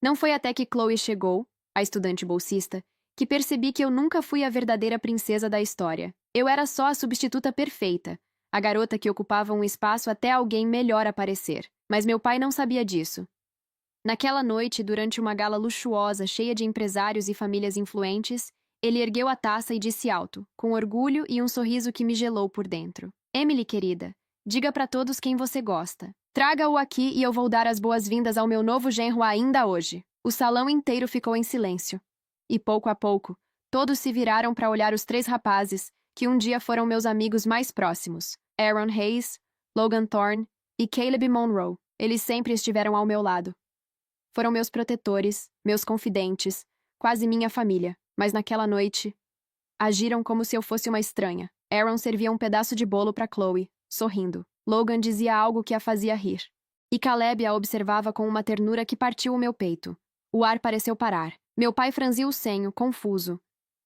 Não foi até que Chloe chegou, a estudante bolsista, que percebi que eu nunca fui a verdadeira princesa da história. Eu era só a substituta perfeita, a garota que ocupava um espaço até alguém melhor aparecer. Mas meu pai não sabia disso. Naquela noite, durante uma gala luxuosa cheia de empresários e famílias influentes, ele ergueu a taça e disse alto, com orgulho e um sorriso que me gelou por dentro: Emily, querida, diga para todos quem você gosta. Traga-o aqui e eu vou dar as boas-vindas ao meu novo genro ainda hoje. O salão inteiro ficou em silêncio. E pouco a pouco, todos se viraram para olhar os três rapazes que um dia foram meus amigos mais próximos: Aaron Hayes, Logan Thorne e Caleb Monroe. Eles sempre estiveram ao meu lado. Foram meus protetores, meus confidentes, quase minha família, mas naquela noite, agiram como se eu fosse uma estranha. Aaron servia um pedaço de bolo para Chloe, sorrindo. Logan dizia algo que a fazia rir. E Caleb a observava com uma ternura que partiu o meu peito. O ar pareceu parar. Meu pai franziu o senho, confuso.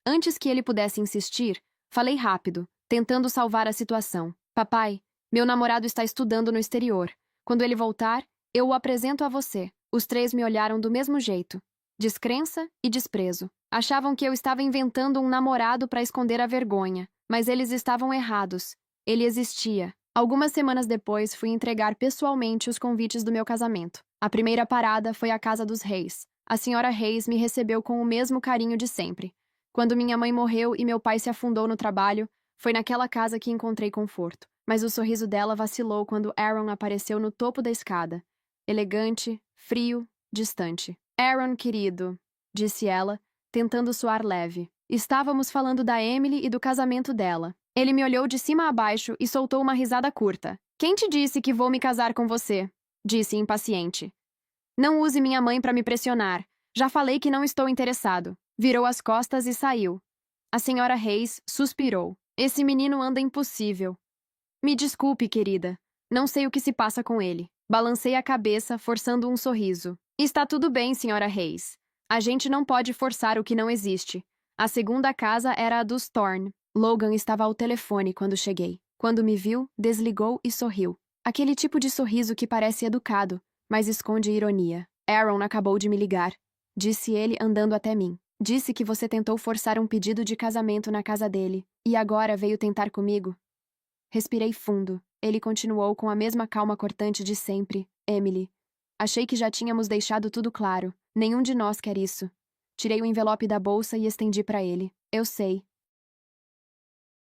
Antes que ele pudesse insistir, falei rápido, tentando salvar a situação. Papai, meu namorado está estudando no exterior. Quando ele voltar, eu o apresento a você. Os três me olharam do mesmo jeito. Descrença e desprezo. Achavam que eu estava inventando um namorado para esconder a vergonha. Mas eles estavam errados. Ele existia. Algumas semanas depois, fui entregar pessoalmente os convites do meu casamento. A primeira parada foi a casa dos Reis. A senhora Reis me recebeu com o mesmo carinho de sempre. Quando minha mãe morreu e meu pai se afundou no trabalho, foi naquela casa que encontrei conforto. Mas o sorriso dela vacilou quando Aaron apareceu no topo da escada. Elegante, frio, distante. Aaron, querido, disse ela, tentando soar leve. Estávamos falando da Emily e do casamento dela. Ele me olhou de cima a baixo e soltou uma risada curta. Quem te disse que vou me casar com você? Disse impaciente. Não use minha mãe para me pressionar. Já falei que não estou interessado. Virou as costas e saiu. A senhora Reis suspirou. Esse menino anda impossível. Me desculpe, querida. Não sei o que se passa com ele. Balancei a cabeça, forçando um sorriso. Está tudo bem, senhora Reis. A gente não pode forçar o que não existe. A segunda casa era a dos Thorne. Logan estava ao telefone quando cheguei. Quando me viu, desligou e sorriu. Aquele tipo de sorriso que parece educado, mas esconde ironia. Aaron acabou de me ligar, disse ele andando até mim. Disse que você tentou forçar um pedido de casamento na casa dele, e agora veio tentar comigo. Respirei fundo. Ele continuou com a mesma calma cortante de sempre. Emily, achei que já tínhamos deixado tudo claro. Nenhum de nós quer isso. Tirei o envelope da bolsa e estendi para ele. Eu sei.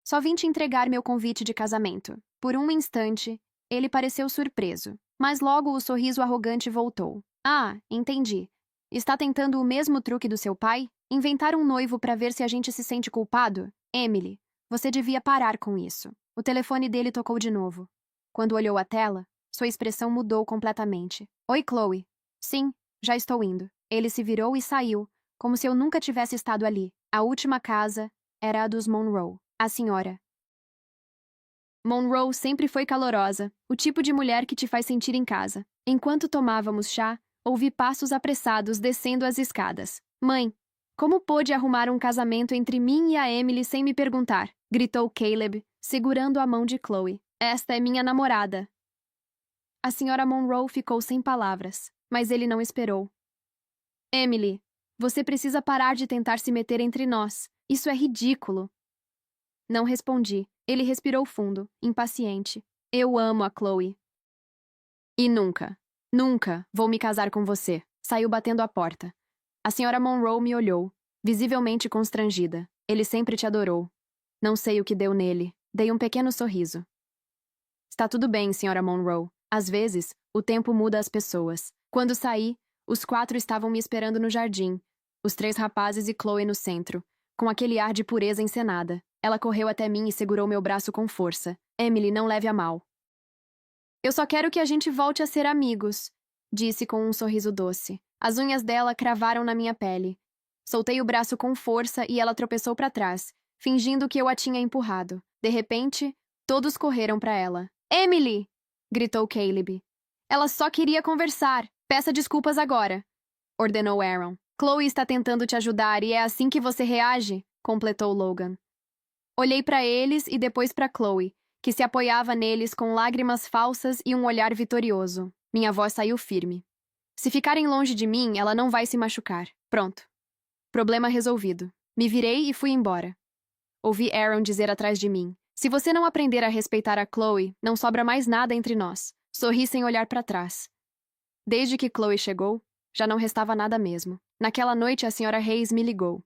Só vim te entregar meu convite de casamento. Por um instante, ele pareceu surpreso, mas logo o sorriso arrogante voltou. Ah, entendi. Está tentando o mesmo truque do seu pai? Inventar um noivo para ver se a gente se sente culpado? Emily, você devia parar com isso. O telefone dele tocou de novo. Quando olhou a tela, sua expressão mudou completamente. Oi, Chloe. Sim, já estou indo. Ele se virou e saiu, como se eu nunca tivesse estado ali. A última casa era a dos Monroe. A senhora Monroe sempre foi calorosa, o tipo de mulher que te faz sentir em casa. Enquanto tomávamos chá, ouvi passos apressados descendo as escadas. Mãe, como pôde arrumar um casamento entre mim e a Emily sem me perguntar? Gritou Caleb, segurando a mão de Chloe. Esta é minha namorada. A senhora Monroe ficou sem palavras, mas ele não esperou. Emily, você precisa parar de tentar se meter entre nós. Isso é ridículo. Não respondi. Ele respirou fundo, impaciente. Eu amo a Chloe. E nunca, nunca vou me casar com você. Saiu batendo a porta. A senhora Monroe me olhou, visivelmente constrangida. Ele sempre te adorou. Não sei o que deu nele. Dei um pequeno sorriso. Está tudo bem, senhora Monroe. Às vezes, o tempo muda as pessoas. Quando saí, os quatro estavam me esperando no jardim. Os três rapazes e Chloe no centro, com aquele ar de pureza encenada. Ela correu até mim e segurou meu braço com força. Emily, não leve a mal. Eu só quero que a gente volte a ser amigos, disse com um sorriso doce. As unhas dela cravaram na minha pele. Soltei o braço com força e ela tropeçou para trás, fingindo que eu a tinha empurrado. De repente, todos correram para ela. Emily! Gritou Caleb. Ela só queria conversar. Peça desculpas agora, ordenou Aaron. Chloe está tentando te ajudar e é assim que você reage, completou Logan. Olhei para eles e depois para Chloe, que se apoiava neles com lágrimas falsas e um olhar vitorioso. Minha voz saiu firme. Se ficarem longe de mim, ela não vai se machucar. Pronto. Problema resolvido. Me virei e fui embora. Ouvi Aaron dizer atrás de mim. Se você não aprender a respeitar a Chloe, não sobra mais nada entre nós. Sorri sem olhar para trás. Desde que Chloe chegou, já não restava nada mesmo. Naquela noite, a senhora Hayes me ligou.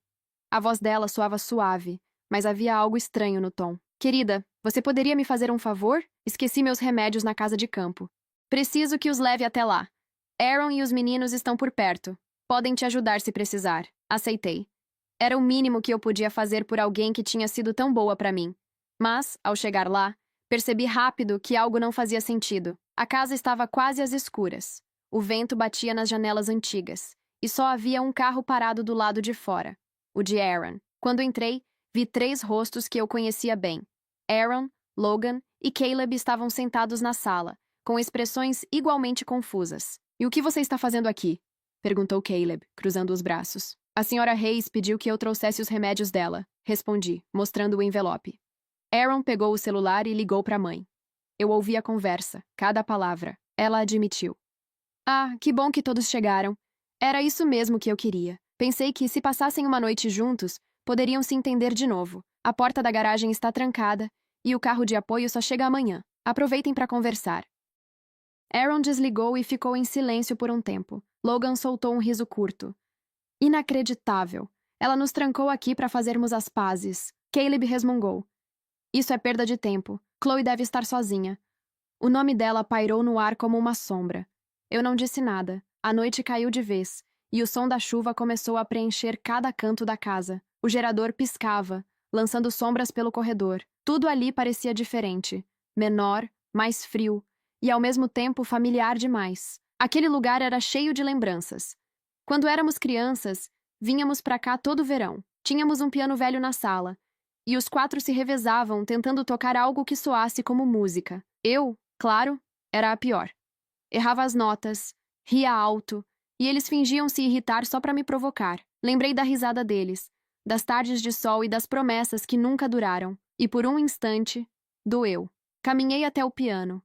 A voz dela soava suave, mas havia algo estranho no tom. Querida, você poderia me fazer um favor? Esqueci meus remédios na casa de campo. Preciso que os leve até lá. Aaron e os meninos estão por perto. Podem te ajudar se precisar. Aceitei. Era o mínimo que eu podia fazer por alguém que tinha sido tão boa para mim. Mas, ao chegar lá, percebi rápido que algo não fazia sentido. A casa estava quase às escuras. O vento batia nas janelas antigas, e só havia um carro parado do lado de fora, o de Aaron. Quando entrei, vi 3 rostos que eu conhecia bem. Aaron, Logan e Caleb estavam sentados na sala, com expressões igualmente confusas. E o que você está fazendo aqui? Perguntou Caleb, cruzando os braços. A senhora Hayes pediu que eu trouxesse os remédios dela, respondi, mostrando o envelope. Aaron pegou o celular e ligou para a mãe. Eu ouvi a conversa, cada palavra. Ela admitiu. Ah, que bom que todos chegaram. Era isso mesmo que eu queria. Pensei que, se passassem uma noite juntos, poderiam se entender de novo. A porta da garagem está trancada e o carro de apoio só chega amanhã. Aproveitem para conversar. Aaron desligou e ficou em silêncio por um tempo. Logan soltou um riso curto. Inacreditável. Ela nos trancou aqui para fazermos as pazes. Caleb resmungou. Isso é perda de tempo. Chloe deve estar sozinha. O nome dela pairou no ar como uma sombra. Eu não disse nada. A noite caiu de vez, e o som da chuva começou a preencher cada canto da casa. O gerador piscava, lançando sombras pelo corredor. Tudo ali parecia diferente. Menor, mais frio, e ao mesmo tempo familiar demais. Aquele lugar era cheio de lembranças. Quando éramos crianças, vínhamos pra cá todo verão. Tínhamos um piano velho na sala, e os 4 se revezavam tentando tocar algo que soasse como música. Eu, claro, era a pior. Errava as notas, ria alto, e eles fingiam se irritar só para me provocar. Lembrei da risada deles, das tardes de sol e das promessas que nunca duraram. E por um instante, doeu. Caminhei até o piano.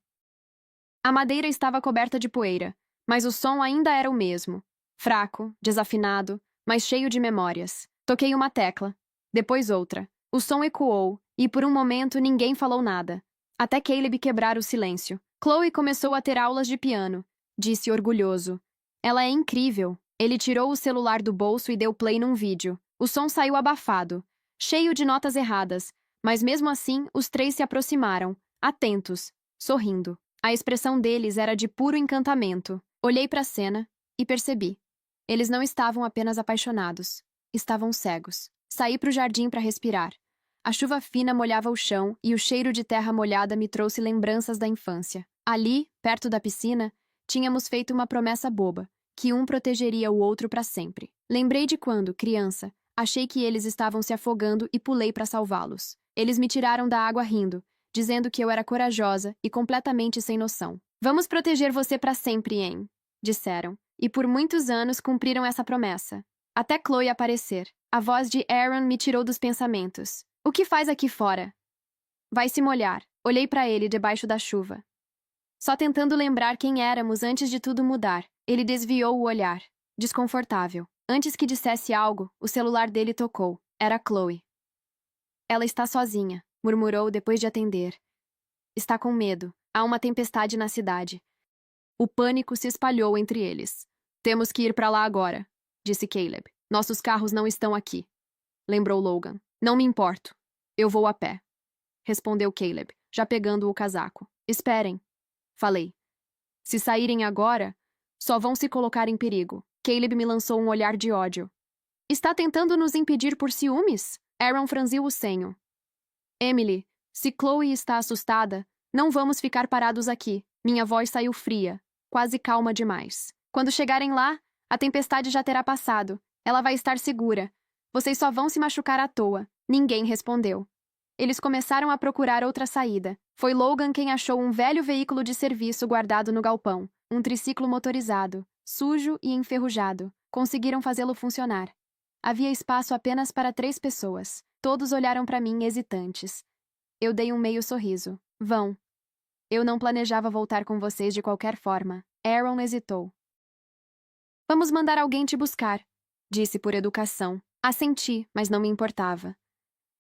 A madeira estava coberta de poeira, mas o som ainda era o mesmo. Fraco, desafinado, mas cheio de memórias. Toquei uma tecla, depois outra. O som ecoou, e por um momento ninguém falou nada. Até Caleb quebrar o silêncio. Chloe começou a ter aulas de piano, disse orgulhoso. Ela é incrível. Ele tirou o celular do bolso e deu play num vídeo. O som saiu abafado, cheio de notas erradas, mas mesmo assim os 3 se aproximaram, atentos, sorrindo. A expressão deles era de puro encantamento. Olhei para a cena e percebi. Eles não estavam apenas apaixonados, estavam cegos. Saí para o jardim para respirar. A chuva fina molhava o chão e o cheiro de terra molhada me trouxe lembranças da infância. Ali, perto da piscina, tínhamos feito uma promessa boba, que um protegeria o outro para sempre. Lembrei de quando, criança, achei que eles estavam se afogando e pulei para salvá-los. Eles me tiraram da água rindo, dizendo que eu era corajosa e completamente sem noção. Vamos proteger você para sempre, hein? Disseram. E por muitos anos cumpriram essa promessa. Até Chloe aparecer. A voz de Aaron me tirou dos pensamentos. O que faz aqui fora? Vai se molhar. Olhei para ele debaixo da chuva. Só tentando lembrar quem éramos antes de tudo mudar. Ele desviou o olhar. Desconfortável. Antes que dissesse algo, o celular dele tocou. Era Chloe. Ela está sozinha, murmurou depois de atender. Está com medo. Há uma tempestade na cidade. O pânico se espalhou entre eles. Temos que ir para lá agora, disse Caleb. Nossos carros não estão aqui. Lembrou Logan. Não me importo. Eu vou a pé. Respondeu Caleb, já pegando o casaco. Esperem. Falei. Se saírem agora, só vão se colocar em perigo. Caleb me lançou um olhar de ódio. Está tentando nos impedir por ciúmes? Aaron franziu o senho. Emily, se Chloe está assustada, não vamos ficar parados aqui. Minha voz saiu fria, quase calma demais. Quando chegarem lá, a tempestade já terá passado. Ela vai estar segura. Vocês só vão se machucar à toa. Ninguém respondeu. Eles começaram a procurar outra saída. Foi Logan quem achou um velho veículo de serviço guardado no galpão. Um triciclo motorizado, sujo e enferrujado. Conseguiram fazê-lo funcionar. Havia espaço apenas para 3 pessoas. Todos olharam para mim hesitantes. Eu dei um meio sorriso. Vão. Eu não planejava voltar com vocês de qualquer forma. Aaron hesitou. Vamos mandar alguém te buscar, disse por educação. Assenti, mas não me importava.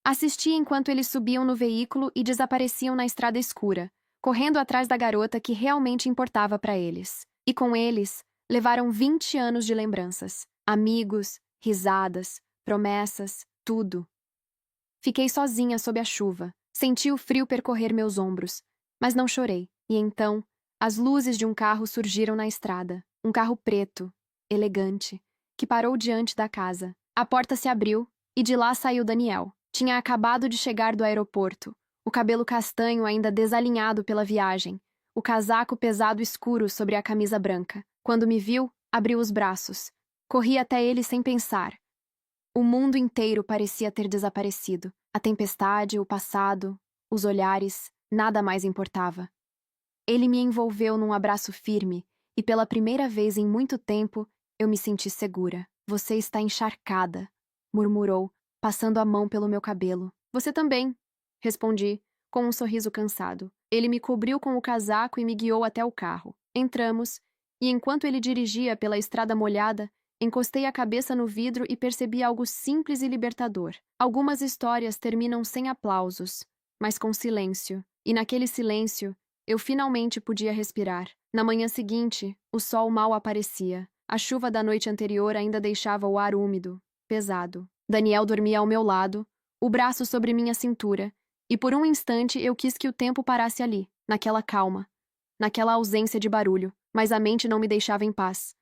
Assisti enquanto eles subiam no veículo e desapareciam na estrada escura, correndo atrás da garota que realmente importava para eles. E com eles, levaram 20 anos de lembranças. Amigos, risadas, promessas, tudo. Fiquei sozinha sob a chuva. Senti o frio percorrer meus ombros, mas não chorei. E então, as luzes de um carro surgiram na estrada. Um carro preto, elegante, que parou diante da casa. A porta se abriu e de lá saiu Daniel. Tinha acabado de chegar do aeroporto, o cabelo castanho ainda desalinhado pela viagem, o casaco pesado escuro sobre a camisa branca. Quando me viu, abriu os braços. Corri até ele sem pensar. O mundo inteiro parecia ter desaparecido. A tempestade, o passado, os olhares, nada mais importava. Ele me envolveu num abraço firme e pela primeira vez em muito tempo eu me senti segura. Você está encharcada, murmurou, passando a mão pelo meu cabelo. Você também, respondi, com um sorriso cansado. Ele me cobriu com o casaco e me guiou até o carro. Entramos, e enquanto ele dirigia pela estrada molhada, encostei a cabeça no vidro e percebi algo simples e libertador. Algumas histórias terminam sem aplausos, mas com silêncio. E naquele silêncio, eu finalmente podia respirar. Na manhã seguinte, o sol mal aparecia. A chuva da noite anterior ainda deixava o ar úmido, pesado. Daniel dormia ao meu lado, o braço sobre minha cintura, e por um instante eu quis que o tempo parasse ali, naquela calma, naquela ausência de barulho, mas a mente não me deixava em paz.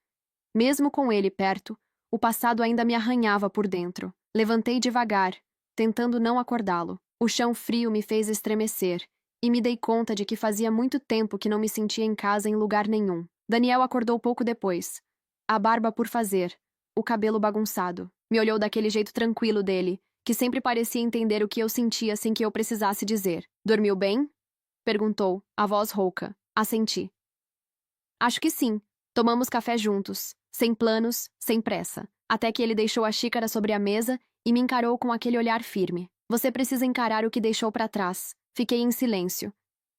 Mesmo com ele perto, o passado ainda me arranhava por dentro. Levantei devagar, tentando não acordá-lo. O chão frio me fez estremecer, e me dei conta de que fazia muito tempo que não me sentia em casa em lugar nenhum. Daniel acordou pouco depois. A barba por fazer, o cabelo bagunçado. Me olhou daquele jeito tranquilo dele, que sempre parecia entender o que eu sentia sem que eu precisasse dizer. Dormiu bem? Perguntou, a voz rouca. Assenti. Acho que sim. Tomamos café juntos, sem planos, sem pressa, até que ele deixou a xícara sobre a mesa e me encarou com aquele olhar firme. Você precisa encarar o que deixou para trás. Fiquei em silêncio.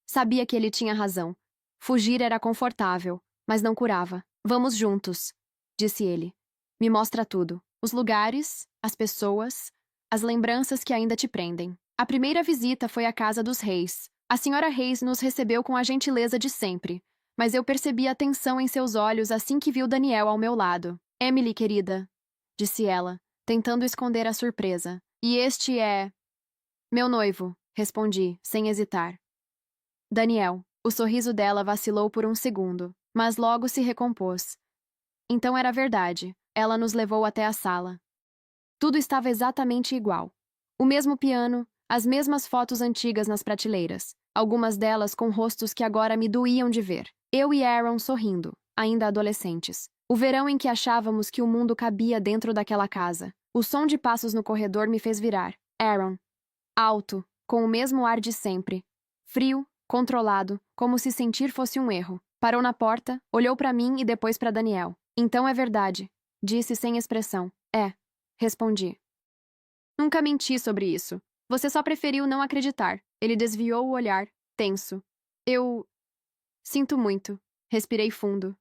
Sabia que ele tinha razão. Fugir era confortável, mas não curava. Vamos juntos, disse ele. Me mostra tudo. Os lugares, as pessoas, as lembranças que ainda te prendem. A primeira visita foi à casa dos Reis. A senhora Reis nos recebeu com a gentileza de sempre, mas eu percebi a tensão em seus olhos assim que viu Daniel ao meu lado. Emily, querida, disse ela, tentando esconder a surpresa. E este é... meu noivo, respondi, sem hesitar. Daniel. O sorriso dela vacilou por um segundo, mas logo se recompôs. Então era verdade. Ela nos levou até a sala. Tudo estava exatamente igual. O mesmo piano, as mesmas fotos antigas nas prateleiras, algumas delas com rostos que agora me doíam de ver. Eu e Aaron sorrindo, ainda adolescentes. O verão em que achávamos que o mundo cabia dentro daquela casa. O som de passos no corredor me fez virar. Aaron. Alto, com o mesmo ar de sempre. Frio, controlado, como se sentir fosse um erro. Parou na porta, olhou para mim e depois para Daniel. Então é verdade, disse sem expressão. É, respondi. Nunca menti sobre isso. Você só preferiu não acreditar. Ele desviou o olhar, tenso. Eu... sinto muito. Respirei fundo.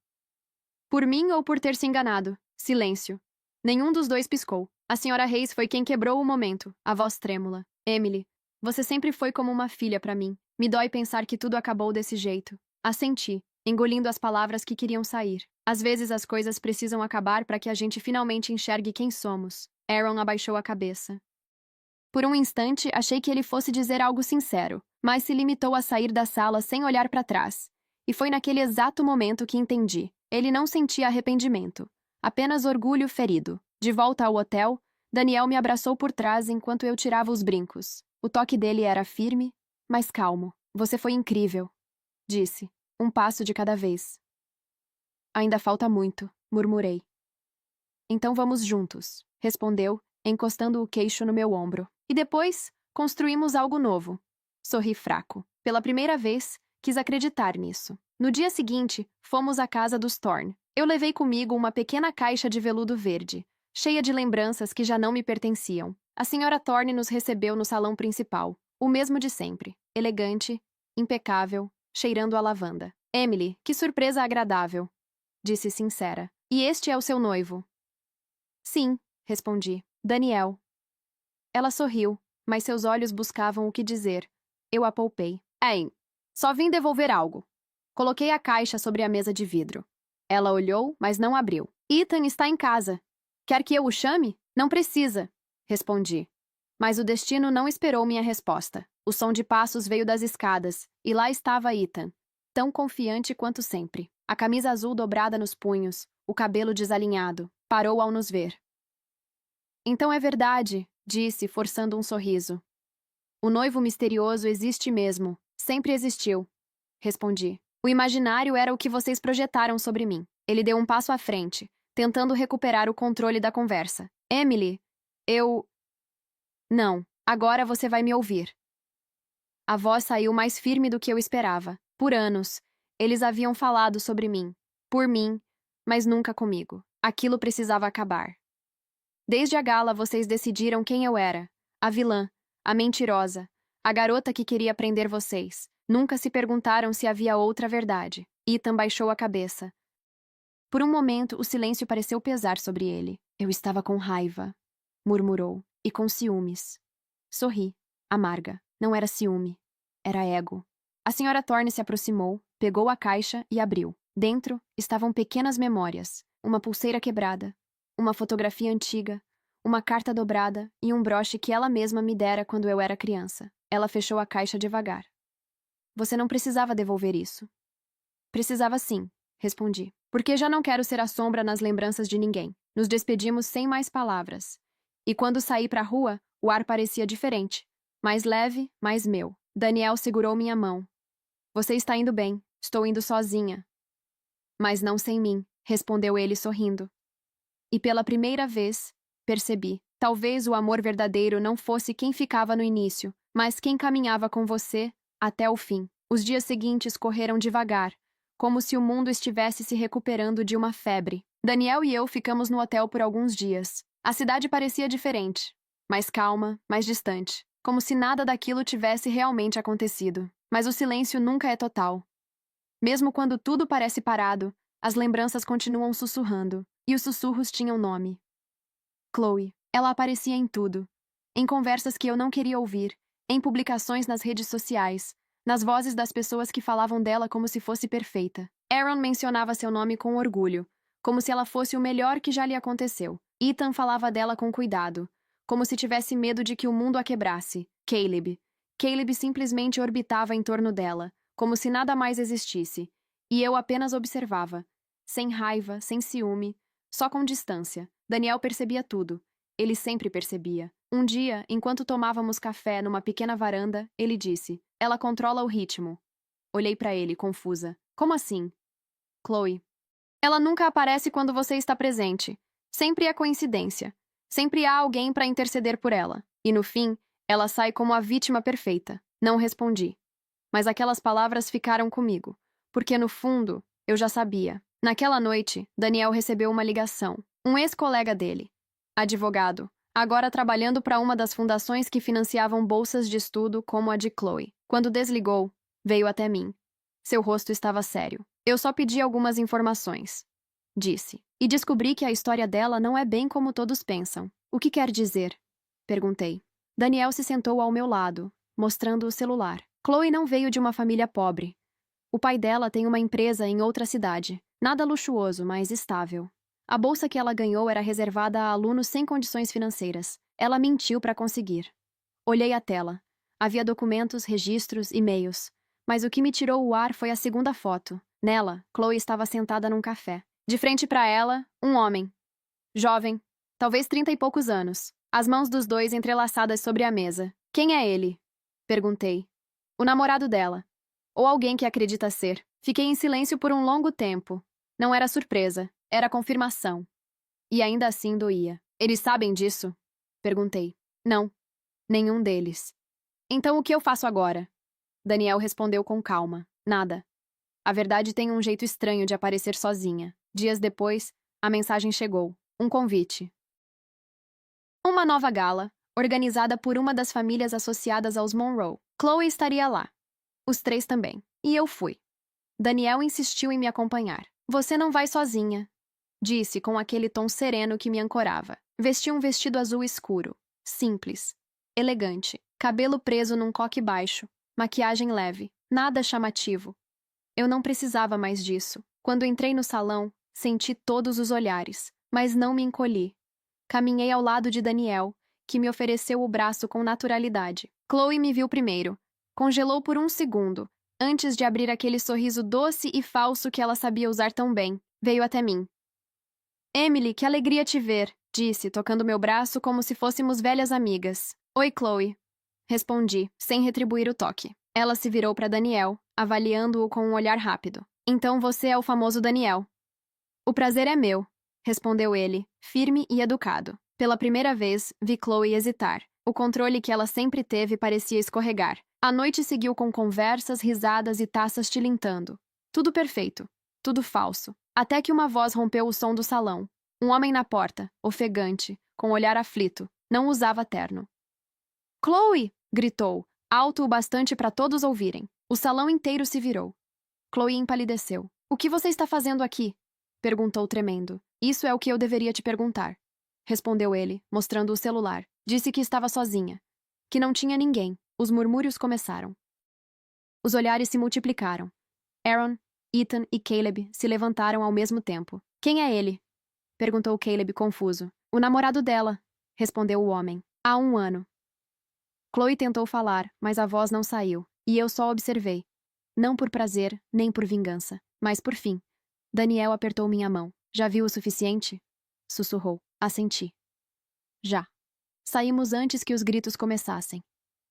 Por mim ou por ter se enganado? Silêncio. Nenhum dos dois piscou. A senhora Reis foi quem quebrou o momento, a voz trêmula. Emily, você sempre foi como uma filha para mim. Me dói pensar que tudo acabou desse jeito. Assenti, engolindo as palavras que queriam sair. Às vezes as coisas precisam acabar para que a gente finalmente enxergue quem somos. Aaron abaixou a cabeça. Por um instante, achei que ele fosse dizer algo sincero, mas se limitou a sair da sala sem olhar para trás. E foi naquele exato momento que entendi. Ele não sentia arrependimento, apenas orgulho ferido. De volta ao hotel, Daniel me abraçou por trás enquanto eu tirava os brincos. O toque dele era firme, mas calmo. Você foi incrível, disse, um passo de cada vez. Ainda falta muito, murmurei. Então vamos juntos, respondeu, encostando o queixo no meu ombro. E depois, construímos algo novo. Sorri fraco. Pela primeira vez, quis acreditar nisso. No dia seguinte, fomos à casa dos Thorne. Eu levei comigo uma pequena caixa de veludo verde, cheia de lembranças que já não me pertenciam. A senhora Thorne nos recebeu no salão principal, o mesmo de sempre, elegante, impecável, cheirando a lavanda. Emily, que surpresa agradável, disse sincera. E este é o seu noivo? Sim, respondi. Daniel. Ela sorriu, mas seus olhos buscavam o que dizer. Eu a poupei. Hein, só vim devolver algo. Coloquei a caixa sobre a mesa de vidro. Ela olhou, mas não abriu. Ethan está em casa. Quer que eu o chame? Não precisa, respondi. Mas o destino não esperou minha resposta. O som de passos veio das escadas, e lá estava Ethan, tão confiante quanto sempre. A camisa azul dobrada nos punhos, o cabelo desalinhado. Parou ao nos ver. Então é verdade, disse, forçando um sorriso. O noivo misterioso existe mesmo. Sempre existiu. Respondi. O imaginário era o que vocês projetaram sobre mim. Ele deu um passo à frente, tentando recuperar o controle da conversa. Emily, eu... Não, agora você vai me ouvir. A voz saiu mais firme do que eu esperava. Por anos, eles haviam falado sobre mim. Por mim, mas nunca comigo. Aquilo precisava acabar. Desde a gala, vocês decidiram quem eu era. A vilã, a mentirosa, a garota que queria prender vocês. Nunca se perguntaram se havia outra verdade. Ethan baixou a cabeça. Por um momento, o silêncio pareceu pesar sobre ele. Eu estava com raiva, murmurou, e com ciúmes. Sorri, amarga. Não era ciúme. Era ego. A senhora Thorne se aproximou, pegou a caixa e abriu. Dentro estavam pequenas memórias, uma pulseira quebrada, uma fotografia antiga, uma carta dobrada e um broche que ela mesma me dera quando eu era criança. Ela fechou a caixa devagar. Você não precisava devolver isso. Precisava sim, respondi. Porque já não quero ser a sombra nas lembranças de ninguém. Nos despedimos sem mais palavras. E quando saí para a rua, o ar parecia diferente. Mais leve, mais meu. Daniel segurou minha mão. Você está indo bem. Estou indo sozinha. Mas não sem mim, respondeu ele sorrindo. E pela primeira vez, percebi. Talvez o amor verdadeiro não fosse quem ficava no início, mas quem caminhava com você até o fim. Os dias seguintes correram devagar, como se o mundo estivesse se recuperando de uma febre. Daniel e eu ficamos no hotel por alguns dias. A cidade parecia diferente, mais calma, mais distante, como se nada daquilo tivesse realmente acontecido. Mas o silêncio nunca é total. Mesmo quando tudo parece parado, as lembranças continuam sussurrando, e os sussurros tinham nome. Chloe. Ela aparecia em tudo. Em conversas que eu não queria ouvir, em publicações nas redes sociais, nas vozes das pessoas que falavam dela como se fosse perfeita. Aaron mencionava seu nome com orgulho, como se ela fosse o melhor que já lhe aconteceu. Ethan falava dela com cuidado, como se tivesse medo de que o mundo a quebrasse. Caleb simplesmente orbitava em torno dela, como se nada mais existisse, e eu apenas observava, sem raiva, sem ciúme, só com distância. Daniel percebia tudo. Ele sempre percebia. Um dia, enquanto tomávamos café numa pequena varanda, ele disse: Ela controla o ritmo. Olhei para ele, confusa. Como assim? Chloe. Ela nunca aparece quando você está presente. Sempre é coincidência. Sempre há alguém para interceder por ela. E no fim, ela sai como a vítima perfeita. Não respondi. Mas aquelas palavras ficaram comigo. Porque no fundo, eu já sabia. Naquela noite, Daniel recebeu uma ligação. Um ex-colega dele, advogado, agora trabalhando para uma das fundações que financiavam bolsas de estudo como a de Chloe. Quando desligou, veio até mim. Seu rosto estava sério. Eu só pedi algumas informações, disse. E descobri que a história dela não é bem como todos pensam. O que quer dizer? Perguntei. Daniel se sentou ao meu lado, mostrando o celular. Chloe não veio de uma família pobre. O pai dela tem uma empresa em outra cidade. Nada luxuoso, mas estável. A bolsa que ela ganhou era reservada a alunos sem condições financeiras. Ela mentiu para conseguir. Olhei a tela. Havia documentos, registros, e-mails. Mas o que me tirou o ar foi a segunda foto. Nela, Chloe estava sentada num café. De frente para ela, um homem. Jovem, talvez 30 e poucos anos. As mãos dos dois entrelaçadas sobre a mesa. Quem é ele? Perguntei. O namorado dela. Ou alguém que acredita ser. Fiquei em silêncio por um longo tempo. Não era surpresa. Era confirmação. E ainda assim doía. Eles sabem disso? Perguntei. Não. Nenhum deles. Então o que eu faço agora? Daniel respondeu com calma. Nada. A verdade tem um jeito estranho de aparecer sozinha. Dias depois, a mensagem chegou. Um convite. Uma nova gala, organizada por uma das famílias associadas aos Monroe. Chloe estaria lá. Os três também. E eu fui. Daniel insistiu em me acompanhar. Você não vai sozinha. disse com aquele tom sereno que me ancorava. Vestia um vestido azul escuro, simples, elegante, cabelo preso num coque baixo, maquiagem leve, nada chamativo. Eu não precisava mais disso. Quando entrei no salão, senti todos os olhares, mas não me encolhi. Caminhei ao lado de Daniel, que me ofereceu o braço com naturalidade. Chloe me viu primeiro. Congelou por um segundo, antes de abrir aquele sorriso doce e falso que ela sabia usar tão bem. Veio até mim. Emily, que alegria te ver, disse, tocando meu braço como se fôssemos velhas amigas. Oi, Chloe. Respondi, sem retribuir o toque. Ela se virou para Daniel, avaliando-o com um olhar rápido. Então você é o famoso Daniel. O prazer é meu, respondeu ele, firme e educado. Pela primeira vez, vi Chloe hesitar. O controle que ela sempre teve parecia escorregar. A noite seguiu com conversas, risadas e taças tilintando. Tudo perfeito. Tudo falso. Até que uma voz rompeu o som do salão. Um homem na porta, ofegante, com olhar aflito. Não usava terno. Chloe! Gritou, alto o bastante para todos ouvirem. O salão inteiro se virou. Chloe empalideceu. O que você está fazendo aqui? Perguntou tremendo. Isso é o que eu deveria te perguntar. Respondeu ele, mostrando o celular. Disse que estava sozinha. Que não tinha ninguém. Os murmúrios começaram. Os olhares se multiplicaram. Aaron, Ethan e Caleb se levantaram ao mesmo tempo. Quem é ele? Perguntou Caleb confuso. O namorado dela, respondeu o homem. Há 1 ano. Chloe tentou falar, mas a voz não saiu, e eu só observei. Não por prazer, nem por vingança, mas por fim. Daniel apertou minha mão. Já viu o suficiente? Sussurrou. Assenti. Já. Saímos antes que os gritos começassem.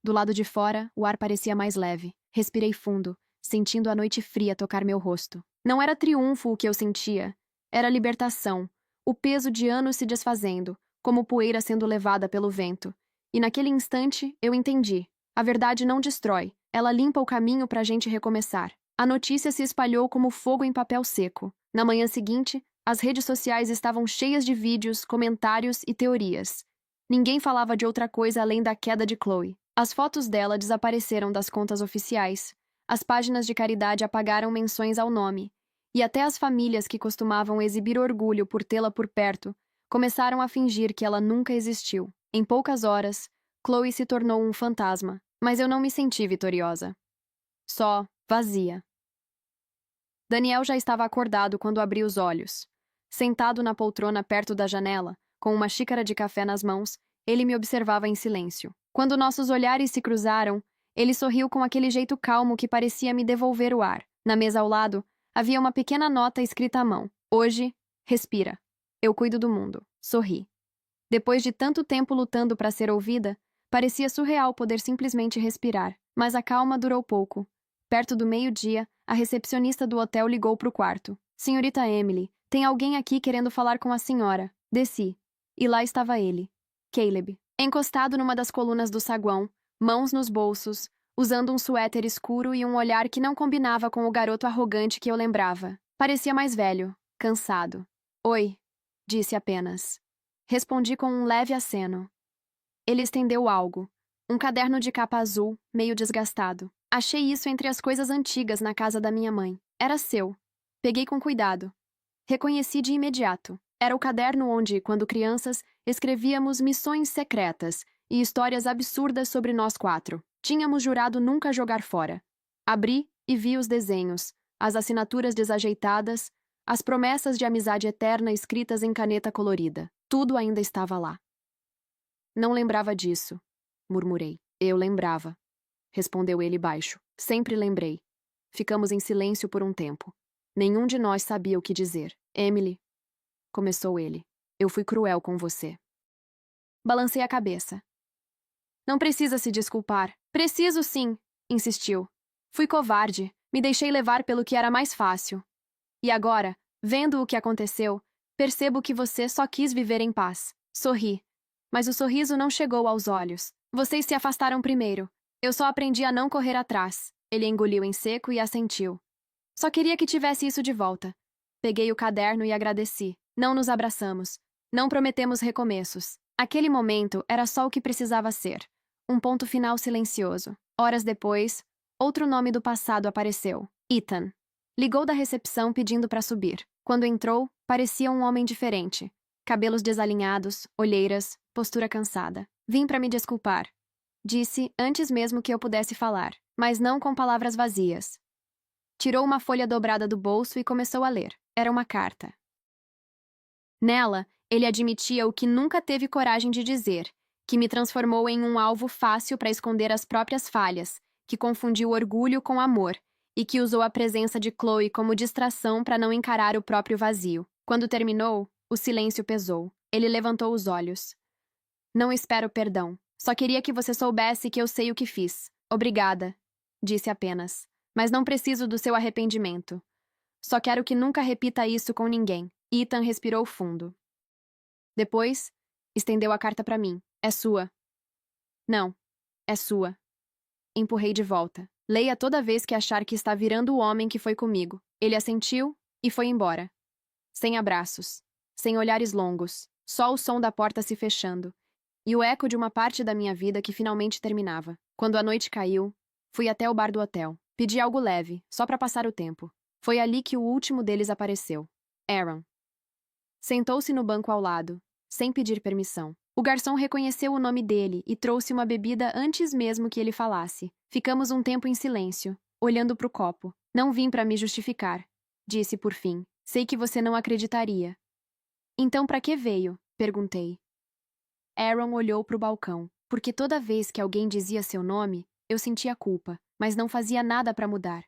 Do lado de fora, o ar parecia mais leve. Respirei fundo, sentindo a noite fria tocar meu rosto. Não era triunfo o que eu sentia. Era libertação. O peso de anos se desfazendo, como poeira sendo levada pelo vento. E naquele instante, eu entendi. A verdade não destrói. Ela limpa o caminho para a gente recomeçar. A notícia se espalhou como fogo em papel seco. Na manhã seguinte, as redes sociais estavam cheias de vídeos, comentários e teorias. Ninguém falava de outra coisa além da queda de Chloe. As fotos dela desapareceram das contas oficiais. As páginas de caridade apagaram menções ao nome. E até as famílias que costumavam exibir orgulho por tê-la por perto começaram a fingir que ela nunca existiu. Em poucas horas, Chloe se tornou um fantasma, mas eu não me senti vitoriosa. Só vazia. Daniel já estava acordado quando abri os olhos. Sentado na poltrona perto da janela, com uma xícara de café nas mãos, ele me observava em silêncio. Quando nossos olhares se cruzaram, ele sorriu com aquele jeito calmo que parecia me devolver o ar. Na mesa ao lado, havia uma pequena nota escrita à mão. Hoje, respira. Eu cuido do mundo. Sorri. Depois de tanto tempo lutando para ser ouvida, parecia surreal poder simplesmente respirar, mas a calma durou pouco. Perto do meio-dia, a recepcionista do hotel ligou para o quarto. Senhorita Emily, tem alguém aqui querendo falar com a senhora. Desci. E lá estava ele, Caleb, encostado numa das colunas do saguão, mãos nos bolsos, usando um suéter escuro e um olhar que não combinava com o garoto arrogante que eu lembrava. Parecia mais velho, cansado. Oi, disse apenas. Respondi com um leve aceno. Ele estendeu algo. Um caderno de capa azul, meio desgastado. Achei isso entre as coisas antigas na casa da minha mãe. Era seu. Peguei com cuidado. Reconheci de imediato. Era o caderno onde, quando crianças, escrevíamos missões secretas e histórias absurdas sobre nós 4. Tínhamos jurado nunca jogar fora. Abri e vi os desenhos, as assinaturas desajeitadas, as promessas de amizade eterna escritas em caneta colorida. Tudo ainda estava lá. Não lembrava disso, murmurei. Eu lembrava, respondeu ele baixo. Sempre lembrei. Ficamos em silêncio por um tempo. Nenhum de nós sabia o que dizer. Emily, começou ele. Eu fui cruel com você. Balancei a cabeça. Não precisa se desculpar. Preciso sim, insistiu. Fui covarde. Me deixei levar pelo que era mais fácil. E agora, vendo o que aconteceu, percebo que você só quis viver em paz. Sorri. Mas o sorriso não chegou aos olhos. Vocês se afastaram primeiro. Eu só aprendi a não correr atrás. Ele engoliu em seco e assentiu. Só queria que tivesse isso de volta. Peguei o caderno e agradeci. Não nos abraçamos. Não prometemos recomeços. Aquele momento era só o que precisava ser. Um ponto final silencioso. Horas depois, outro nome do passado apareceu. Ethan. Ligou da recepção pedindo para subir. Quando entrou, parecia um homem diferente. Cabelos desalinhados, olheiras, postura cansada. Vim para me desculpar, disse antes mesmo que eu pudesse falar, mas não com palavras vazias. Tirou uma folha dobrada do bolso e começou a ler. Era uma carta. Nela, ele admitia o que nunca teve coragem de dizer, que me transformou em um alvo fácil para esconder as próprias falhas, que confundiu orgulho com amor e que usou a presença de Chloe como distração para não encarar o próprio vazio. Quando terminou, o silêncio pesou. Ele levantou os olhos. Não espero perdão. Só queria que você soubesse que eu sei o que fiz. Obrigada, disse apenas. Mas não preciso do seu arrependimento. Só quero que nunca repita isso com ninguém. Ethan respirou fundo. Depois, estendeu a carta para mim. É sua. Não, é sua. Empurrei de volta. Leia toda vez que achar que está virando o homem que foi comigo. Ele assentiu e foi embora. Sem abraços. Sem olhares longos. Só o som da porta se fechando. E o eco de uma parte da minha vida que finalmente terminava. Quando a noite caiu, fui até o bar do hotel. Pedi algo leve, só para passar o tempo. Foi ali que o último deles apareceu. Aaron. Sentou-se no banco ao lado, sem pedir permissão. O garçom reconheceu o nome dele e trouxe uma bebida antes mesmo que ele falasse. Ficamos um tempo em silêncio, olhando para o copo. Não vim para me justificar, disse por fim. Sei que você não acreditaria. Então para que veio? Perguntei. Aaron olhou para o balcão, porque toda vez que alguém dizia seu nome, eu sentia culpa, mas não fazia nada para mudar.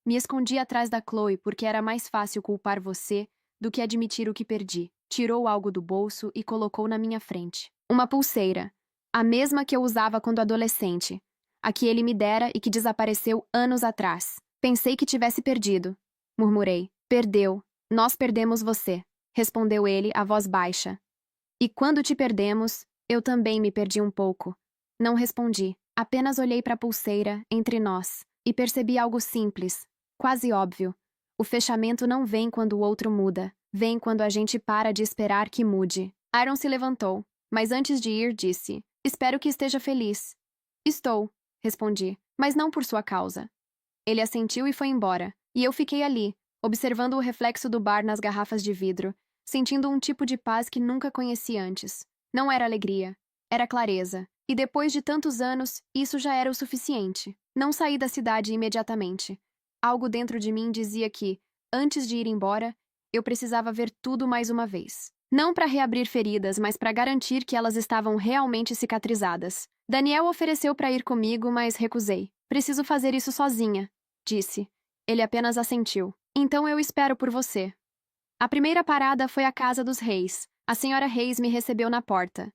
Me escondi atrás da Chloe porque era mais fácil culpar você do que admitir o que perdi. Tirou algo do bolso e colocou na minha frente. Uma pulseira. A mesma que eu usava quando adolescente. A que ele me dera e que desapareceu anos atrás. Pensei que tivesse perdido. Murmurei. Perdeu. Nós perdemos você. Respondeu ele, a voz baixa. E quando te perdemos, eu também me perdi um pouco. Não respondi. Apenas olhei para a pulseira, entre nós, e percebi algo simples, quase óbvio. O fechamento não vem quando o outro muda. Vem quando a gente para de esperar que mude. Aaron se levantou, mas antes de ir, disse: Espero que esteja feliz. Estou, respondi, mas não por sua causa. Ele assentiu e foi embora, e eu fiquei ali, observando o reflexo do bar nas garrafas de vidro, sentindo um tipo de paz que nunca conheci antes. Não era alegria, era clareza, e depois de tantos anos, isso já era o suficiente. Não saí da cidade imediatamente. Algo dentro de mim dizia que, antes de ir embora, eu precisava ver tudo mais uma vez. Não para reabrir feridas, mas para garantir que elas estavam realmente cicatrizadas. Daniel ofereceu para ir comigo, mas recusei. Preciso fazer isso sozinha, disse. Ele apenas assentiu. Então eu espero por você. A primeira parada foi a casa dos Reis. A senhora Reis me recebeu na porta.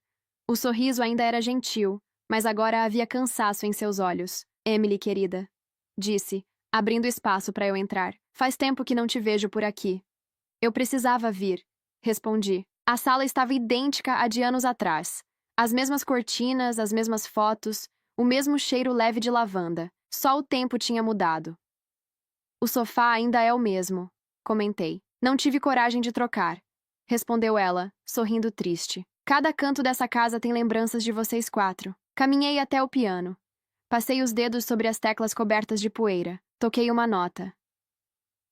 O sorriso ainda era gentil, mas agora havia cansaço em seus olhos. Emily, querida, disse, abrindo espaço para eu entrar. Faz tempo que não te vejo por aqui. Eu precisava vir, respondi. A sala estava idêntica à de anos atrás. As mesmas cortinas, as mesmas fotos, o mesmo cheiro leve de lavanda. Só o tempo tinha mudado. O sofá ainda é o mesmo, comentei. Não tive coragem de trocar, respondeu ela, sorrindo triste. Cada canto dessa casa tem lembranças de vocês quatro. Caminhei até o piano. Passei os dedos sobre as teclas cobertas de poeira. Toquei uma nota.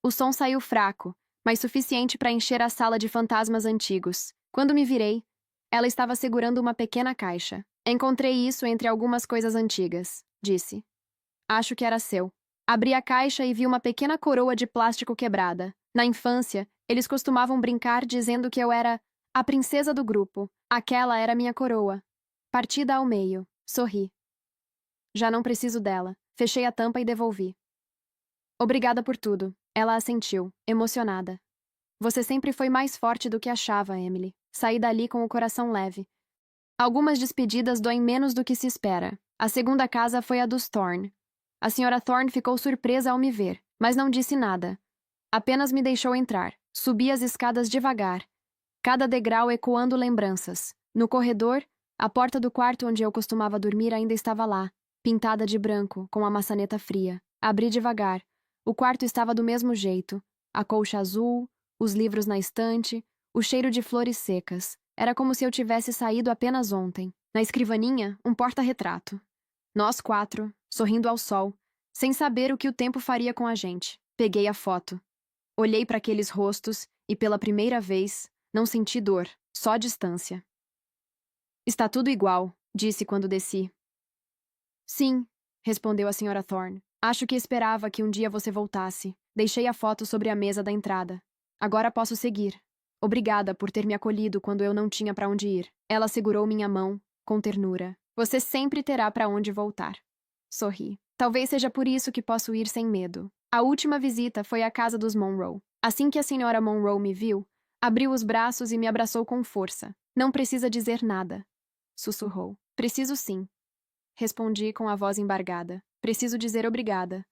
O som saiu fraco, mas suficiente para encher a sala de fantasmas antigos. Quando me virei, ela estava segurando uma pequena caixa. Encontrei isso entre algumas coisas antigas, disse. Acho que era seu. Abri a caixa e vi uma pequena coroa de plástico quebrada. Na infância, eles costumavam brincar dizendo que eu era a princesa do grupo. Aquela era minha coroa. Partida ao meio. Sorri. Já não preciso dela. Fechei a tampa e devolvi. Obrigada por tudo. Ela assentiu, emocionada. Você sempre foi mais forte do que achava, Emily. Saí dali com o coração leve. Algumas despedidas doem menos do que se espera. A segunda casa foi a dos Thorne. A senhora Thorne ficou surpresa ao me ver, mas não disse nada. Apenas me deixou entrar. Subi as escadas devagar, cada degrau ecoando lembranças. No corredor, a porta do quarto onde eu costumava dormir ainda estava lá, pintada de branco, com a maçaneta fria. Abri devagar. O quarto estava do mesmo jeito. A colcha azul, os livros na estante, o cheiro de flores secas. Era como se eu tivesse saído apenas ontem. Na escrivaninha, um porta-retrato. Nós quatro, sorrindo ao sol, sem saber o que o tempo faria com a gente. Peguei a foto. Olhei para aqueles rostos e, pela primeira vez, não senti dor, só distância. Está tudo igual, disse quando desci. Sim, respondeu a Sra. Thorne. Acho que esperava que um dia você voltasse. Deixei a foto sobre a mesa da entrada. Agora posso seguir. Obrigada por ter me acolhido quando eu não tinha para onde ir. Ela segurou minha mão, com ternura. Você sempre terá para onde voltar. Sorri. Talvez seja por isso que posso ir sem medo. A última visita foi à casa dos Monroe. Assim que a Sra. Monroe me viu, abriu os braços e me abraçou com força. Não precisa dizer nada, sussurrou. Preciso sim. Respondi com a voz embargada. Preciso dizer obrigada.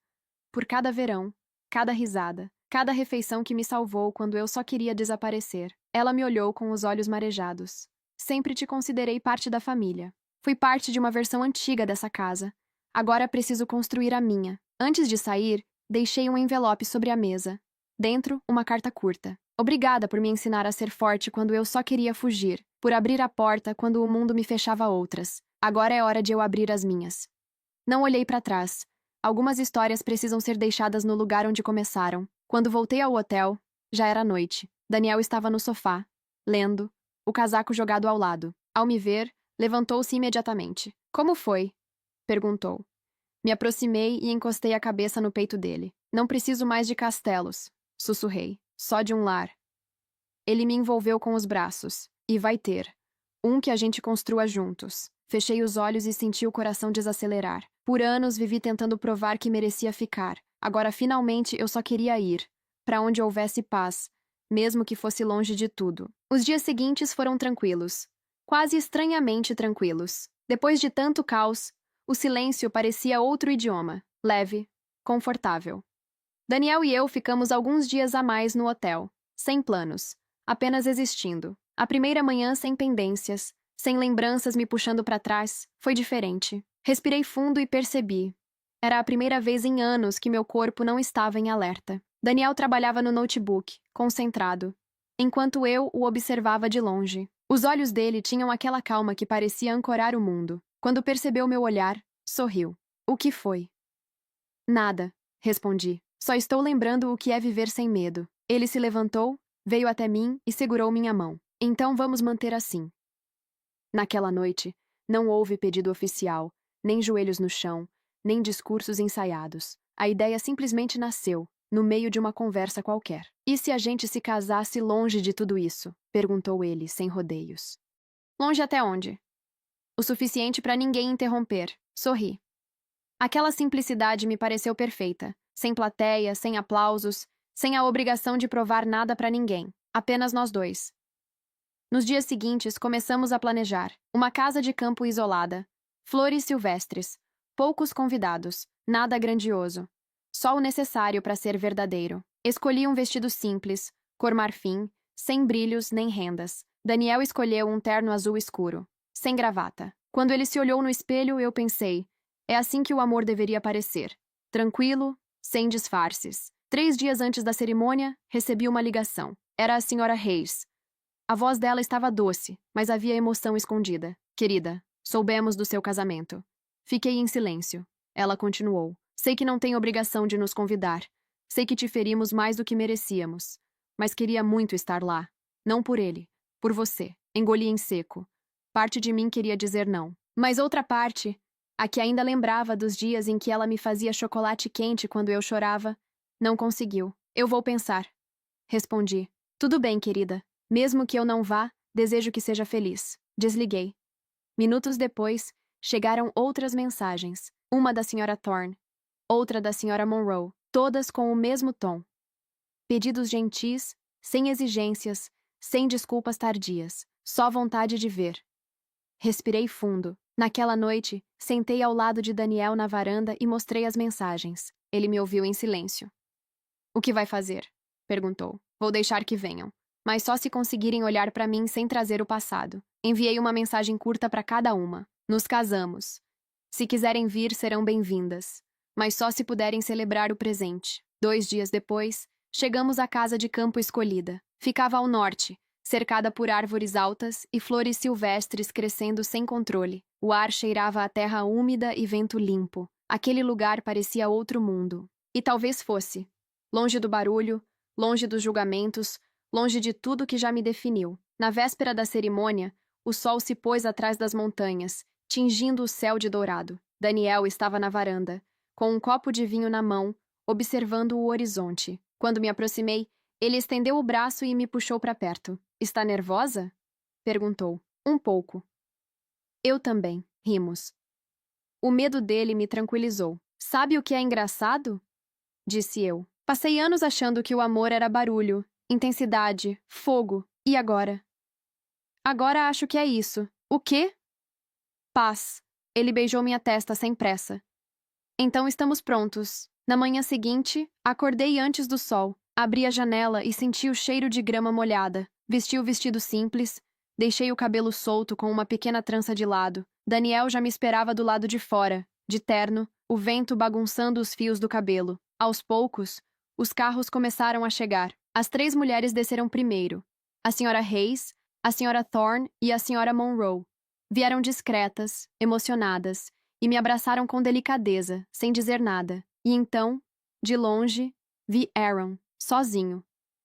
Por cada verão, cada risada, cada refeição que me salvou quando eu só queria desaparecer. Ela me olhou com os olhos marejados. Sempre te considerei parte da família. Fui parte de uma versão antiga dessa casa. Agora preciso construir a minha. Antes de sair, deixei um envelope sobre a mesa. Dentro, uma carta curta. Obrigada por me ensinar a ser forte quando eu só queria fugir, por abrir a porta quando o mundo me fechava outras. Agora é hora de eu abrir as minhas. Não olhei para trás. Algumas histórias precisam ser deixadas no lugar onde começaram. Quando voltei ao hotel, já era noite. Daniel estava no sofá, lendo, o casaco jogado ao lado. Ao me ver, levantou-se imediatamente. Como foi? Perguntou. Me aproximei e encostei a cabeça no peito dele. Não preciso mais de castelos, sussurrei. Só de um lar. Ele me envolveu com os braços. E vai ter. Um que a gente construa juntos. Fechei os olhos e senti o coração desacelerar. Por anos vivi tentando provar que merecia ficar. Agora finalmente eu só queria ir. Para onde houvesse paz, mesmo que fosse longe de tudo. Os dias seguintes foram tranquilos. Quase estranhamente tranquilos. Depois de tanto caos, o silêncio parecia outro idioma. Leve, confortável. Daniel e eu ficamos alguns dias a mais no hotel. Sem planos. Apenas existindo. A primeira manhã sem pendências, sem lembranças me puxando para trás, foi diferente. Respirei fundo e percebi. Era a primeira vez em anos que meu corpo não estava em alerta. Daniel trabalhava no notebook, concentrado, enquanto eu o observava de longe. Os olhos dele tinham aquela calma que parecia ancorar o mundo. Quando percebeu meu olhar, sorriu. O que foi? Nada, respondi. Só estou lembrando o que é viver sem medo. Ele se levantou, veio até mim e segurou minha mão. Então vamos manter assim. Naquela noite, não houve pedido oficial, nem joelhos no chão, nem discursos ensaiados. A ideia simplesmente nasceu, no meio de uma conversa qualquer. E se a gente se casasse longe de tudo isso? Perguntou ele, sem rodeios. Longe até onde? O suficiente para ninguém interromper. Sorri. Aquela simplicidade me pareceu perfeita, sem plateia, sem aplausos, sem a obrigação de provar nada para ninguém, apenas nós dois. Nos dias seguintes, começamos a planejar. Uma casa de campo isolada, flores silvestres, poucos convidados, nada grandioso. Só o necessário para ser verdadeiro. Escolhi um vestido simples, cor marfim, sem brilhos nem rendas. Daniel escolheu um terno azul escuro, sem gravata. Quando ele se olhou no espelho, eu pensei, é assim que o amor deveria parecer. Tranquilo, sem disfarces. 3 dias antes da cerimônia, recebi uma ligação. Era a Sra. Hayes. A voz dela estava doce, mas havia emoção escondida. Querida, soubemos do seu casamento. Fiquei em silêncio. Ela continuou. Sei que não tem obrigação de nos convidar. Sei que te ferimos mais do que merecíamos. Mas queria muito estar lá. Não por ele. Por você. Engoli em seco. Parte de mim queria dizer não. Mas outra parte, a que ainda lembrava dos dias em que ela me fazia chocolate quente quando eu chorava, não conseguiu. Eu vou pensar. Respondi. Tudo bem, querida. Mesmo que eu não vá, desejo que seja feliz. Desliguei. Minutos depois, chegaram outras mensagens. Uma da Sra. Thorne, outra da Sra. Monroe, todas com o mesmo tom. Pedidos gentis, sem exigências, sem desculpas tardias. Só vontade de ver. Respirei fundo. Naquela noite, sentei ao lado de Daniel na varanda e mostrei as mensagens. Ele me ouviu em silêncio. O que vai fazer? Perguntou. Vou deixar que venham. Mas só se conseguirem olhar para mim sem trazer o passado. Enviei uma mensagem curta para cada uma. Nos casamos. Se quiserem vir, serão bem-vindas. Mas só se puderem celebrar o presente. 2 dias depois, chegamos à casa de campo escolhida. Ficava ao norte, cercada por árvores altas e flores silvestres crescendo sem controle. O ar cheirava a terra úmida e vento limpo. Aquele lugar parecia outro mundo. E talvez fosse. longe do barulho, longe dos julgamentos, longe de tudo que já me definiu. Na véspera da cerimônia, o sol se pôs atrás das montanhas, tingindo o céu de dourado. Daniel estava na varanda, com um copo de vinho na mão, observando o horizonte. Quando me aproximei, ele estendeu o braço e me puxou para perto. Está nervosa? Perguntou. Um pouco. Eu também. Rimos. O medo dele me tranquilizou. Sabe o que é engraçado? Disse eu. Passei anos achando que o amor era barulho, intensidade, fogo. E agora? Agora acho que é isso. O quê? Paz. Ele beijou minha testa sem pressa. Então estamos prontos. Na manhã seguinte, acordei antes do sol. Abri a janela e senti o cheiro de grama molhada. Vesti o vestido simples, deixei o cabelo solto com uma pequena trança de lado. Daniel já me esperava do lado de fora, de terno, o vento bagunçando os fios do cabelo. Aos poucos, os carros começaram a chegar. As 3 mulheres desceram primeiro. A senhora Hayes, a senhora Thorne e a senhora Monroe. Vieram discretas, emocionadas, e me abraçaram com delicadeza, sem dizer nada. E então, de longe, vi Aaron, sozinho.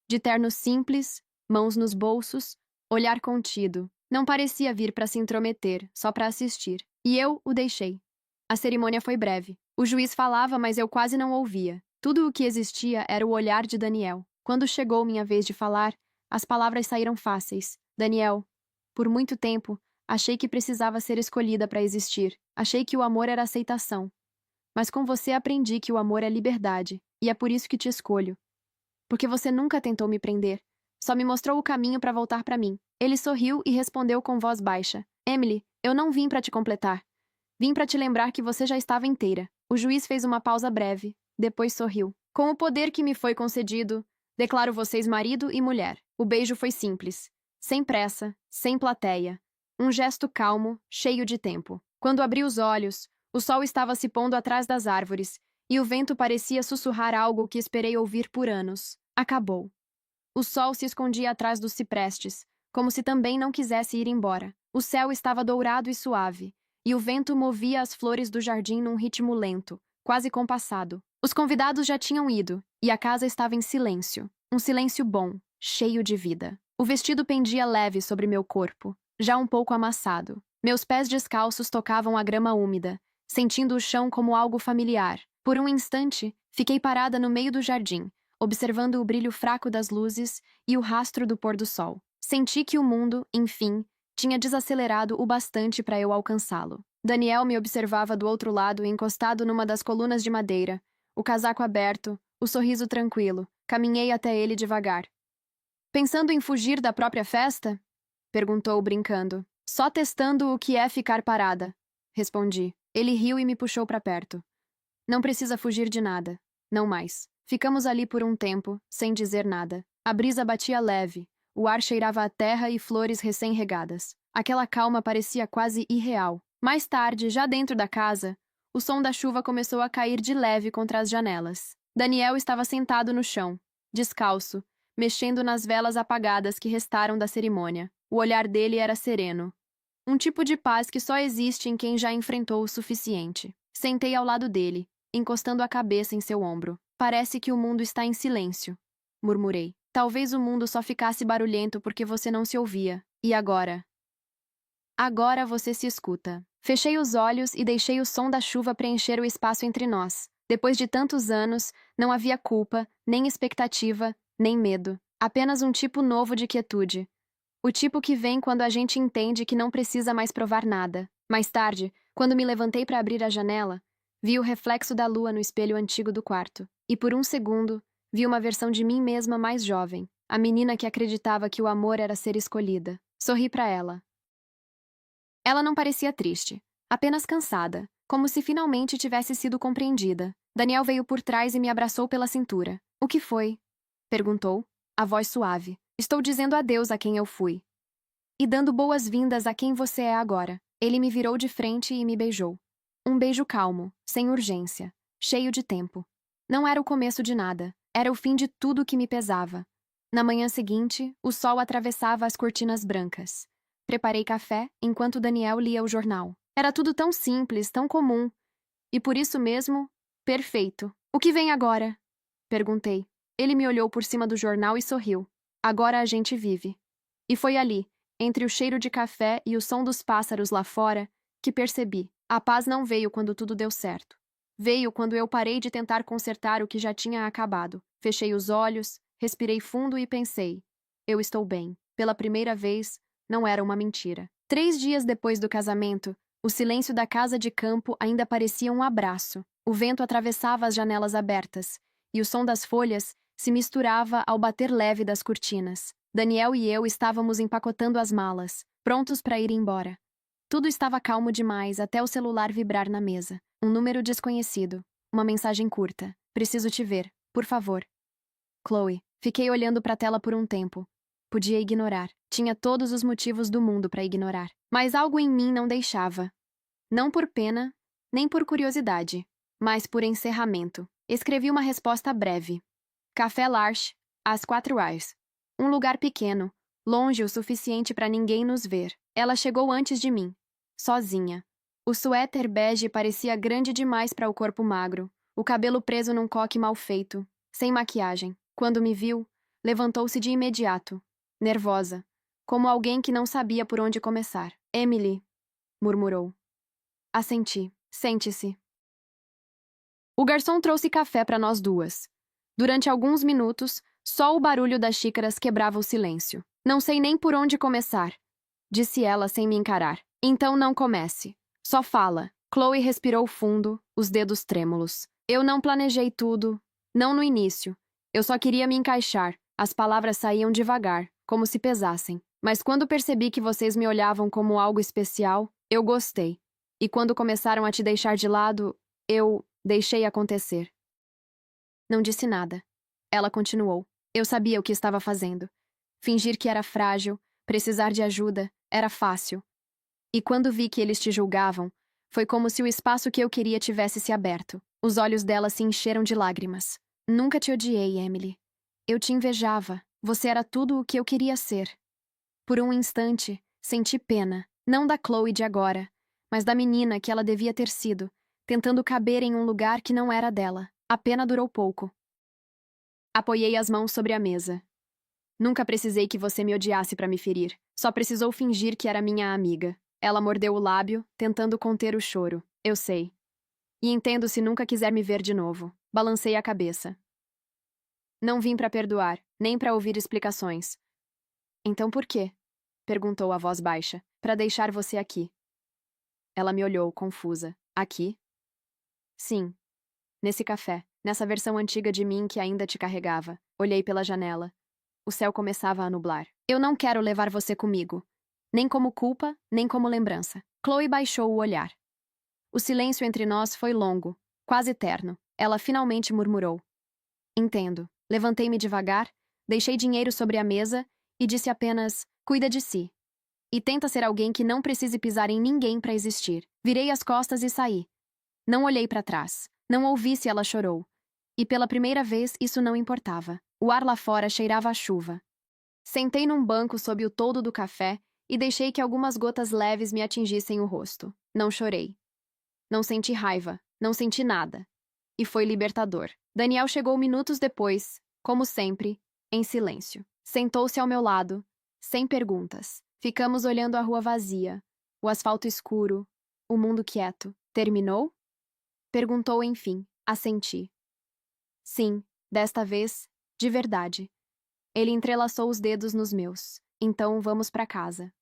De terno simples, mãos nos bolsos, olhar contido. Não parecia vir para se intrometer, só para assistir. E eu o deixei. A cerimônia foi breve. O juiz falava, mas eu quase não ouvia. Tudo o que existia era o olhar de Daniel. Quando chegou minha vez de falar, as palavras saíram fáceis. Daniel, por muito tempo, achei que precisava ser escolhida para existir. Achei que o amor era aceitação. Mas com você aprendi que o amor é liberdade, e é por isso que te escolho. Porque você nunca tentou me prender. Só me mostrou o caminho para voltar para mim. Ele sorriu e respondeu com voz baixa. Emily, eu não vim para te completar. Vim para te lembrar que você já estava inteira. O juiz fez uma pausa breve, depois sorriu. Com o poder que me foi concedido, declaro vocês marido e mulher. O beijo foi simples, sem pressa, sem plateia. Um gesto calmo, cheio de tempo. Quando abri os olhos, o sol estava se pondo atrás das árvores, e o vento parecia sussurrar algo que esperei ouvir por anos. Acabou. O sol se escondia atrás dos ciprestes, como se também não quisesse ir embora. O céu estava dourado e suave, e o vento movia as flores do jardim num ritmo lento, quase compassado. Os convidados já tinham ido, e a casa estava em silêncio. Um silêncio bom, cheio de vida. O vestido pendia leve sobre meu corpo, já um pouco amassado. Meus pés descalços tocavam a grama úmida, sentindo o chão como algo familiar. Por um instante, fiquei parada no meio do jardim, observando o brilho fraco das luzes e o rastro do pôr do sol. Senti que o mundo, enfim, tinha desacelerado o bastante para eu alcançá-lo. Daniel me observava do outro lado, encostado numa das colunas de madeira, o casaco aberto, o sorriso tranquilo. Caminhei até ele devagar. Pensando em fugir da própria festa? Perguntou, brincando. Só testando o que é ficar parada. Respondi. Ele riu e me puxou para perto. Não precisa fugir de nada. Não mais. Ficamos ali por um tempo, sem dizer nada. A brisa batia leve. O ar cheirava a terra e flores recém-regadas. Aquela calma parecia quase irreal. Mais tarde, já dentro da casa, o som da chuva começou a cair de leve contra as janelas. Daniel estava sentado no chão, descalço, mexendo nas velas apagadas que restaram da cerimônia. O olhar dele era sereno. Um tipo de paz que só existe em quem já enfrentou o suficiente. Sentei ao lado dele, encostando a cabeça em seu ombro. Parece que o mundo está em silêncio, murmurei. Talvez o mundo só ficasse barulhento porque você não se ouvia. E agora? Agora você se escuta. Fechei os olhos e deixei o som da chuva preencher o espaço entre nós. Depois de tantos anos, não havia culpa, nem expectativa, nem medo. Apenas um tipo novo de quietude. O tipo que vem quando a gente entende que não precisa mais provar nada. Mais tarde, quando me levantei para abrir a janela, vi o reflexo da lua no espelho antigo do quarto. E por um segundo, vi uma versão de mim mesma mais jovem, a menina que acreditava que o amor era ser escolhida. Sorri para ela. Ela não parecia triste, apenas cansada, como se finalmente tivesse sido compreendida. Daniel veio por trás e me abraçou pela cintura. O que foi? Perguntou, a voz suave. Estou dizendo adeus a quem eu fui. E dando boas-vindas a quem você é agora. Ele me virou de frente e me beijou. Um beijo calmo, sem urgência, cheio de tempo. Não era o começo de nada, era o fim de tudo que me pesava. Na manhã seguinte, o sol atravessava as cortinas brancas. Preparei café enquanto Daniel lia o jornal. Era tudo tão simples, tão comum. E por isso mesmo, perfeito. O que vem agora? Perguntei. Ele me olhou por cima do jornal e sorriu. Agora a gente vive. E foi ali, entre o cheiro de café e o som dos pássaros lá fora, que percebi. A paz não veio quando tudo deu certo. Veio quando eu parei de tentar consertar o que já tinha acabado. Fechei os olhos, respirei fundo e pensei: eu estou bem. Pela primeira vez, não era uma mentira. 3 dias depois do casamento, o silêncio da casa de campo ainda parecia um abraço. O vento atravessava as janelas abertas, e o som das folhas se misturava ao bater leve das cortinas. Daniel e eu estávamos empacotando as malas, prontos para ir embora. Tudo estava calmo demais até o celular vibrar na mesa. Um número desconhecido. Uma mensagem curta. Preciso te ver, por favor. Chloe. Fiquei olhando para a tela por um tempo. Podia ignorar. Tinha todos os motivos do mundo para ignorar. Mas algo em mim não deixava. Não por pena, nem por curiosidade, mas por encerramento. Escrevi uma resposta breve. Café Larche, às 4 horas. Um lugar pequeno, longe o suficiente para ninguém nos ver. Ela chegou antes de mim, sozinha. O suéter bege parecia grande demais para o corpo magro, o cabelo preso num coque mal feito, sem maquiagem. Quando me viu, levantou-se de imediato, nervosa, como alguém que não sabia por onde começar. Emily, murmurou. Assenti. Sente-se. O garçom trouxe café para nós duas. Durante alguns minutos, só o barulho das xícaras quebrava o silêncio. Não sei nem por onde começar, disse ela sem me encarar. Então não comece. Só fala. Chloe respirou fundo, os dedos trêmulos. Eu não planejei tudo, não no início. Eu só queria me encaixar. As palavras saíam devagar, como se pesassem. Mas quando percebi que vocês me olhavam como algo especial, eu gostei. E quando começaram a te deixar de lado, eu deixei acontecer. Não disse nada. Ela continuou. Eu sabia o que estava fazendo. Fingir que era frágil, precisar de ajuda, era fácil. E quando vi que eles te julgavam, foi como se o espaço que eu queria tivesse se aberto. Os olhos dela se encheram de lágrimas. Nunca te odiei, Emily. Eu te invejava. Você era tudo o que eu queria ser. Por um instante, senti pena, não da Chloe de agora, mas da menina que ela devia ter sido, tentando caber em um lugar que não era dela. A pena durou pouco. Apoiei as mãos sobre a mesa. Nunca precisei que você me odiasse para me ferir. Só precisou fingir que era minha amiga. Ela mordeu o lábio, tentando conter o choro. Eu sei. E entendo se nunca quiser me ver de novo. Balancei a cabeça. Não vim para perdoar, nem para ouvir explicações. Então por quê? Perguntou a voz baixa. Para deixar você aqui. Ela me olhou, confusa. Aqui? Sim. Nesse café, nessa versão antiga de mim que ainda te carregava. Olhei pela janela. O céu começava a nublar. Eu não quero levar você comigo. Nem como culpa, nem como lembrança. Chloe baixou o olhar. O silêncio entre nós foi longo, quase terno. Ela finalmente murmurou. Entendo. Levantei-me devagar, deixei dinheiro sobre a mesa e disse apenas, cuida de si. E tenta ser alguém que não precise pisar em ninguém para existir. Virei as costas e saí. Não olhei para trás. Não ouvi se ela chorou. E pela primeira vez isso não importava. O ar lá fora cheirava a chuva. Sentei num banco sob o toldo do café e deixei que algumas gotas leves me atingissem o rosto. Não chorei. Não senti raiva. Não senti nada. E foi libertador. Daniel chegou minutos depois, como sempre, em silêncio. Sentou-se ao meu lado, sem perguntas. Ficamos olhando a rua vazia, o asfalto escuro, o mundo quieto. Terminou? Perguntou enfim. Assenti. Sim, desta vez, de verdade. Ele entrelaçou os dedos nos meus. Então vamos para casa.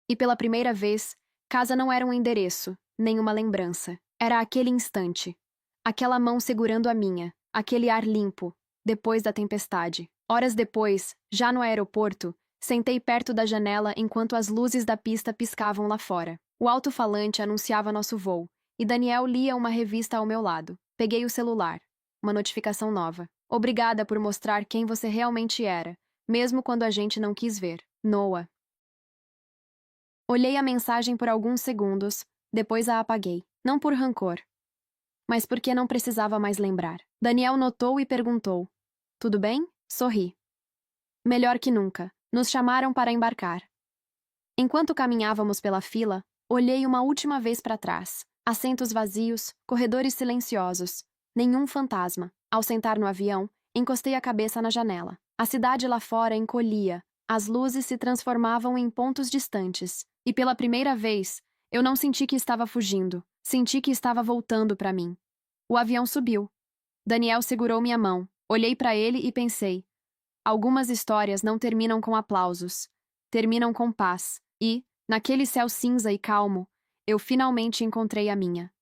E pela primeira vez, casa não era um endereço, nem uma lembrança. Era aquele instante. Aquela mão segurando a minha, aquele ar limpo, depois da tempestade. Horas depois, já no aeroporto, sentei perto da janela enquanto as luzes da pista piscavam lá fora. O alto-falante anunciava nosso voo, e Daniel lia uma revista ao meu lado. Peguei o celular. Uma notificação nova. Obrigada por mostrar quem você realmente era, mesmo quando a gente não quis ver. Noah. Olhei a mensagem por alguns segundos, depois a apaguei. Não por rancor, mas porque não precisava mais lembrar. Daniel notou e perguntou. Tudo bem? Sorri. Melhor que nunca. Nos chamaram para embarcar. Enquanto caminhávamos pela fila, olhei uma última vez para trás. Assentos vazios, corredores silenciosos. Nenhum fantasma. Ao sentar no avião, Encostei a cabeça na janela. A cidade lá fora encolhia, as luzes se transformavam em pontos distantes, e pela primeira vez, eu não senti que estava fugindo, senti que estava voltando para mim. O avião subiu. Daniel segurou minha mão. Olhei para ele e pensei: algumas histórias não terminam com aplausos, terminam com paz, e, naquele céu cinza e calmo, eu finalmente encontrei a minha.